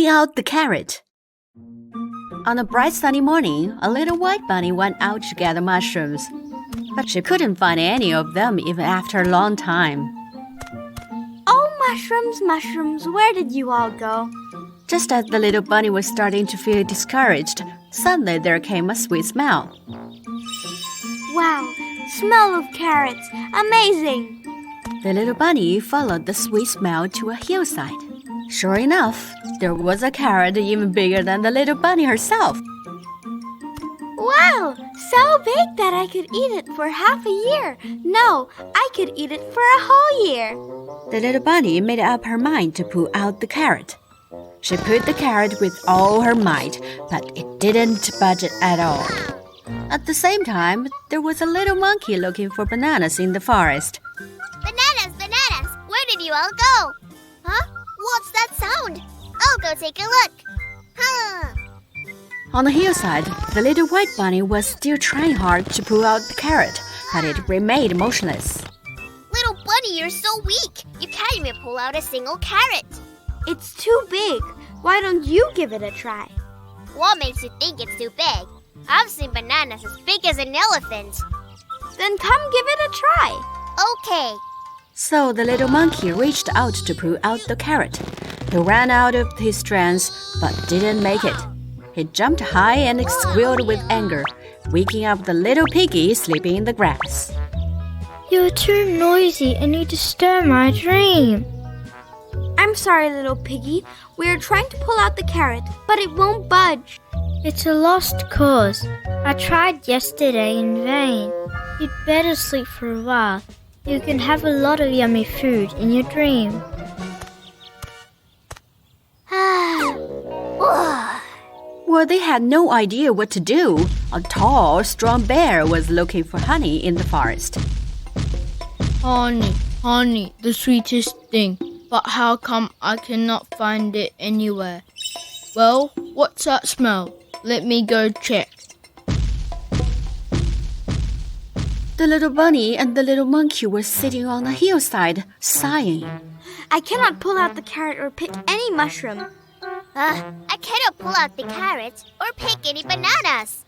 pulling out the carrot. On a bright sunny morning, a little white bunny went out to gather mushrooms. But she couldn't find any of them even after a long time. Oh, mushrooms, mushrooms, where did you all go? Just as the little bunny was starting to feel discouraged, suddenly there came a sweet smell. Wow, smell of carrots, amazing! The little bunny followed the sweet smell to a hillside. Sure enough, there was a carrot even bigger than the little bunny herself. Wow, so big that I could eat it for half a year. No, I could eat it for a whole year. The little bunny made up her mind to pull out the carrot. She pulled the carrot with all her might, but it didn't budge at all. At the same time, there was a little monkey looking for bananas in the forest. Bananas, bananas! Where did you all go? Huh? What's that sound? I'll go take a look. Huh. On the hillside, the little white bunny was still trying hard to pull out the carrot, but it remained motionless. Little bunny, you're so weak. You can't even pull out a single carrot. It's too big. Why don't you give it a try? What makes you think it's too big? I've seen bananas as big as an elephant. Then come give it a try. Okay. So the little monkey reached out to pull out the carrot. He ran out of his strength, but didn't make it. He jumped high and squealed with anger, waking up the little piggy sleeping in the grass. You're too noisy and you disturb my dream. I'm sorry, little piggy. We're trying to pull out the carrot, but it won't budge. It's a lost cause. I tried yesterday in vain. You'd better sleep for a while. You can have a lot of yummy food in your dream. Well, they had no idea what to do. A tall, strong bear was looking for honey in the forest. Honey, honey, the sweetest thing. But how come I cannot find it anywhere? Well, what's that smell? Let me go check. The little bunny and the little monkey were sitting on the hillside, sighing. I cannot pull out the carrot or pick any mushroom. I cannot pull out the carrots or pick any bananas.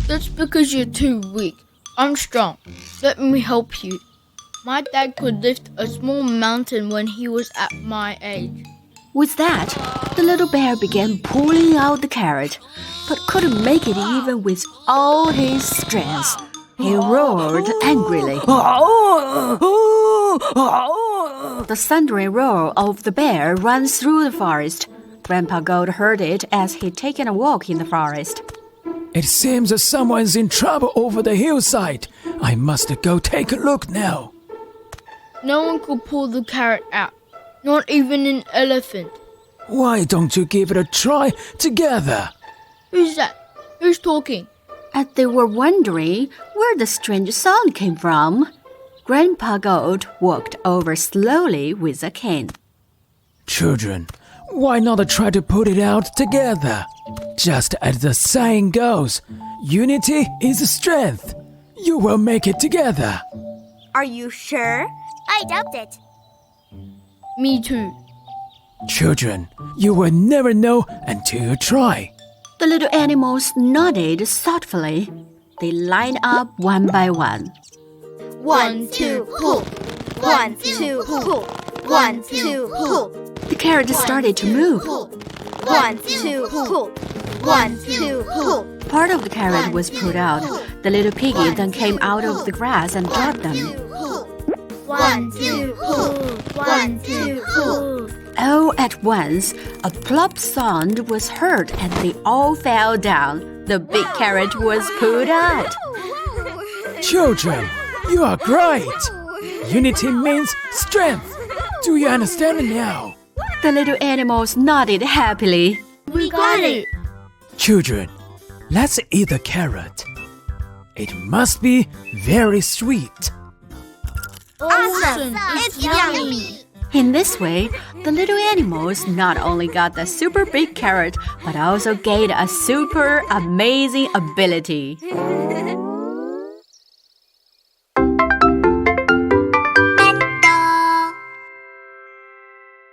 That's because you're too weak. I'm strong. Let me help you. My dad could lift a small mountain when he was at my age. With that, the little bear began pulling out the carrot, but couldn't make it even with all his strength. He roared angrily. The thundering roar of the bear ran through the forest. Grandpa Goat heard it as he'd taken a walk in the forest. It seems that someone's in trouble over the hillside. I must go take a look now. No one could pull the carrot out, not even an elephant. Why don't you give it a try together? Who's that? Who's talking? As they were wondering where the strange sound came from, Grandpa Goat walked over slowly with a cane. Children, why not try to put it out together? Just as the saying goes, unity is strength. You will make it together. Are you sure? I doubt it. Me too. Children, you will never know until you try. The little animals nodded thoughtfully. They lined up one by one. 1, 2, pull. 1, 2, pull. 1, 2, pull. The carrot started to move. 1, 2, pull. 1, 2, pull. Part of the carrot was pulled out. The little piggy then came out of the grass and dropped them. 1, 2, pull. 1, 2, pull. All at once, a plop sound was heard and they all fell down. The big carrot was pulled out. Children, you are great. Unity means strength. Do you understand now? The little animals nodded happily. We got it. Children, let's eat the carrot. It must be very sweet. Awesome. It's yummy. In this way, the little animals not only got the super big carrot, but also gained a super amazing ability.